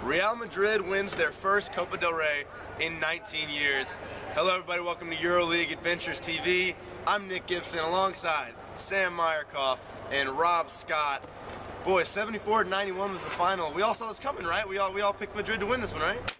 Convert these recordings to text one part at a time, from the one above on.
Real Madrid wins their first Copa del Rey in 19 years. Hello everybody, welcome to EuroLeague Adventures TV. I'm Nick Gibson alongside Sam Meyerkoff and Rob Scott. Boy, 74-91 was the final. We all saw this coming, right? We all picked Madrid to win this one, right?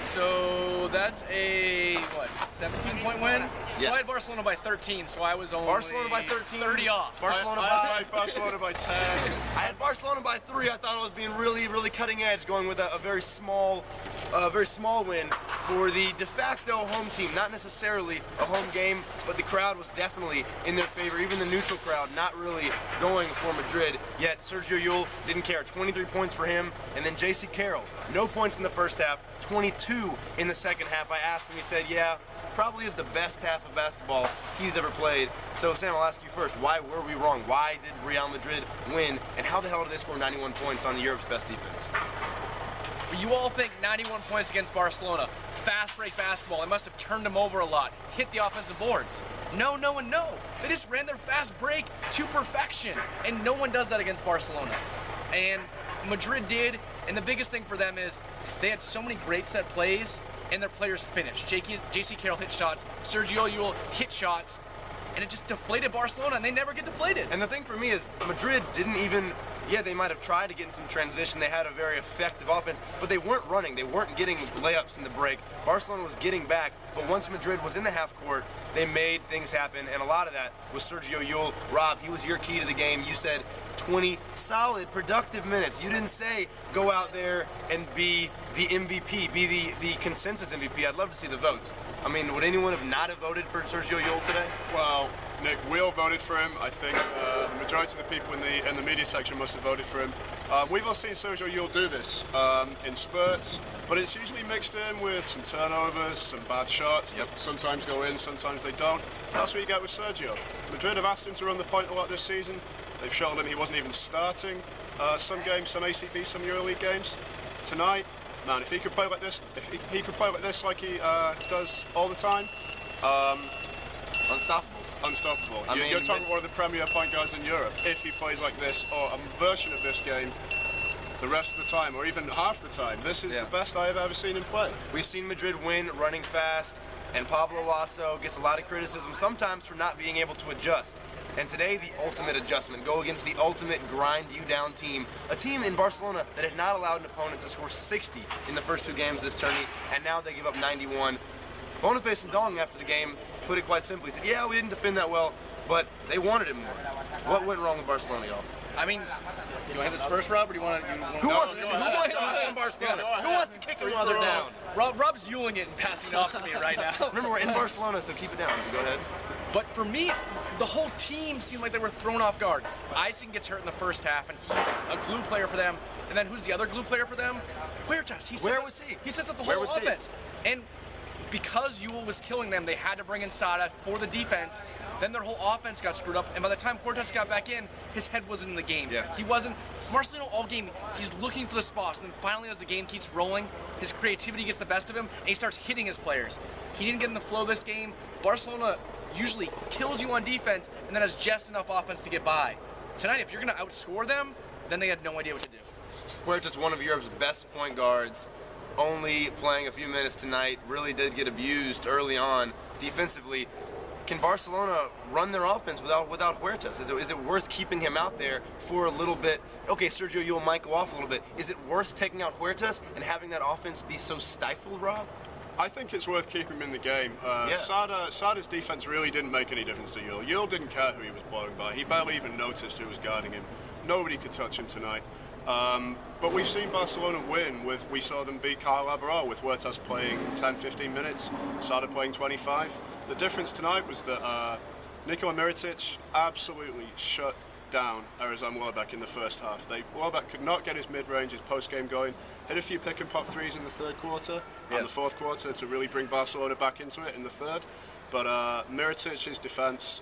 So that's a, what, 17-point win? Yeah. So I had Barcelona by 13, so I was only Barcelona by 13. 30 off. Barcelona I had Barcelona by 10. I had Barcelona by 3. I thought I was being really cutting edge, going with a very small win for the de facto home team. Not necessarily a home game, but the crowd was definitely in their favor. Even the neutral crowd not really going for Madrid. Yet Sergio Llull didn't care. 23 points for him, and then J.C. Carroll, no points in the first half, 22 in the second half. I asked him, he said, yeah, probably is the best half of basketball he's ever played. So Sam, I'll ask you first, why were we wrong? Why did Real Madrid win, and how the hell did they score 91 points on the Europe's best defense? You all think 91 points against Barcelona, fast break basketball, they must have turned them over a lot, hit the offensive boards. No, no, and no. They just ran their fast break to perfection, and no one does that against Barcelona. And Madrid did, and the biggest thing for them is they had so many great set plays, and their players finished. J.C. Carroll hit shots, Sergio Llull hit shots, and it just deflated Barcelona, and they never get deflated. And the thing for me is Madrid didn't even, yeah, they might have tried to get in some transition. They had a very effective offense, but they weren't running. They weren't getting layups in the break. Barcelona was getting back, but once Madrid was in the half court, they made things happen, and a lot of that was Sergio Llull. Rob, he was your key to the game. You said 20 solid, productive minutes. You didn't say go out there and be the MVP, be the consensus MVP. I'd love to see the votes. I mean, would anyone have not have voted for Sergio Llull today? Well, Nick, we all voted for him. I think the majority of the people in the media section must have voted for him. We've all seen Sergio Llull do this in spurts, but it's usually mixed in with some turnovers, some bad shots that sometimes go in, sometimes they don't. That's what you get with Sergio. Madrid have asked him to run the point a lot this season. They've shown him he wasn't even starting some games, some ACB, some EuroLeague games. Tonight, man, if he could play like this, like he does all the time, unstoppable. I mean, you're talking about one of the premier point guards in Europe. If he plays like this, or a version of this game, the rest of the time, or even half the time, this is the best I have ever seen him play. We've seen Madrid win running fast, and Pablo Lasso gets a lot of criticism, sometimes for not being able to adjust. And today, the ultimate adjustment, go against the ultimate grind-you-down team, a team in Barcelona that had not allowed an opponent to score 60 in the first 2 games this tourney, and now they give up 91. Boniface and Dong, after the game, put it quite simply. He said, yeah, we didn't defend that well, but they wanted it more. What went wrong with Barcelona, y'all? I mean, do you want to hit this first, Rob, or do you want to... Who wants to Barcelona? Who wants to kick them while they're down? Rob's yuling it and passing it off to me right now. Remember, we're in Barcelona, so keep it down. Go ahead. But for me, the whole team seemed like they were thrown off guard. Ison gets hurt in the first half, and he's a glue player for them. And then who's the other glue player for them? Huertas. Where was he? He sets up the whole offense. And because Llull was killing them, they had to bring in Sada for the defense. Then their whole offense got screwed up, and by the time Huertas got back in, his head wasn't in the game. Yeah. He wasn't. Marcelino all game, he's looking for the spots, and then finally as the game keeps rolling, his creativity gets the best of him, and he starts hitting his players. He didn't get in the flow this game. Barcelona usually kills you on defense, and then has just enough offense to get by. Tonight, if you're going to outscore them, then they had no idea what to do. Huertas, one of Europe's best point guards, only playing a few minutes tonight, really did get abused early on defensively. Can Barcelona run their offense without Huertas? Is it worth keeping him out there for a little bit? Okay, Sergio Llull might go off a little bit. Is it worth taking out Huertas and having that offense be so stifled, Rob? I think it's worth keeping him in the game. Sada's defense really didn't make any difference to Llull. Llull didn't care who he was blowing by. He barely even noticed who was guarding him. Nobody could touch him tonight. But we've seen Barcelona win we saw them beat Kyle Labaral with Huertas playing 10-15 minutes, Sada playing 25. The difference tonight was that Nikola Mirotic absolutely shut down Erezan Welbeck in the first half. Welbeck could not get his mid-range, his post-game going, hit a few pick-and-pop threes in the third quarter and the fourth quarter to really bring Barcelona back into it in the third. But Mirotic's defense,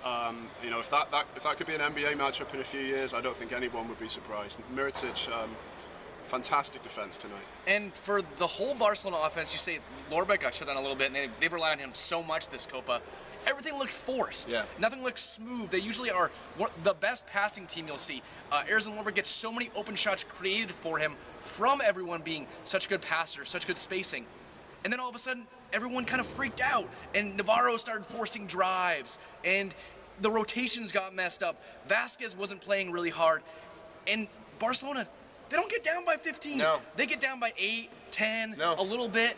you know, if that could be an NBA matchup in a few years, I don't think anyone would be surprised. Mirotic, fantastic defense tonight. And for the whole Barcelona offense, you say Lorbeck got shut down a little bit, and they've relied on him so much this Copa. Everything looked forced. Yeah. Nothing looks smooth. They usually are the best passing team you'll see. Erezan Lorbeck gets so many open shots created for him from everyone being such good passers, such good spacing. And then all of a sudden, everyone kind of freaked out, and Navarro started forcing drives, and the rotations got messed up. Vasquez wasn't playing really hard, and Barcelona, they don't get down by 15. No. They get down by 8, 10, No. a little bit.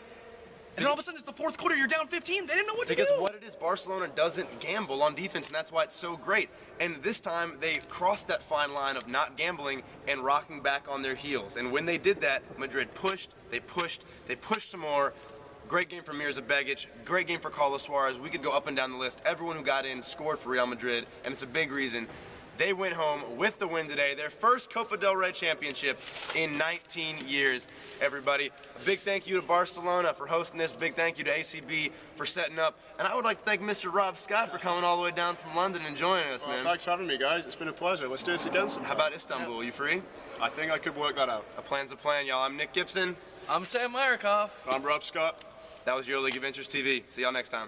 And then all of a sudden, it's the fourth quarter, you're down 15. They didn't know what to do. Because what it is, Barcelona doesn't gamble on defense, and that's why it's so great. And this time, they crossed that fine line of not gambling and rocking back on their heels. And when they did that, Madrid pushed, they pushed some more. Great game for Mirza Begic, great game for Carlos Suarez. We could go up and down the list. Everyone who got in scored for Real Madrid, and it's a big reason. They went home with the win today, their first Copa del Rey championship in 19 years, everybody. A big thank you to Barcelona for hosting this. Big thank you to ACB for setting up. And I would like to thank Mr. Rob Scott for coming all the way down from London and joining us, man. Thanks for having me, guys. It's been a pleasure. Let's do this again sometime. How about Istanbul? You free? I think I could work that out. A plan's a plan, y'all. I'm Nick Gibson. I'm Sam Meyerkoff. I'm Rob Scott. That was Your League of Interest TV. See y'all next time.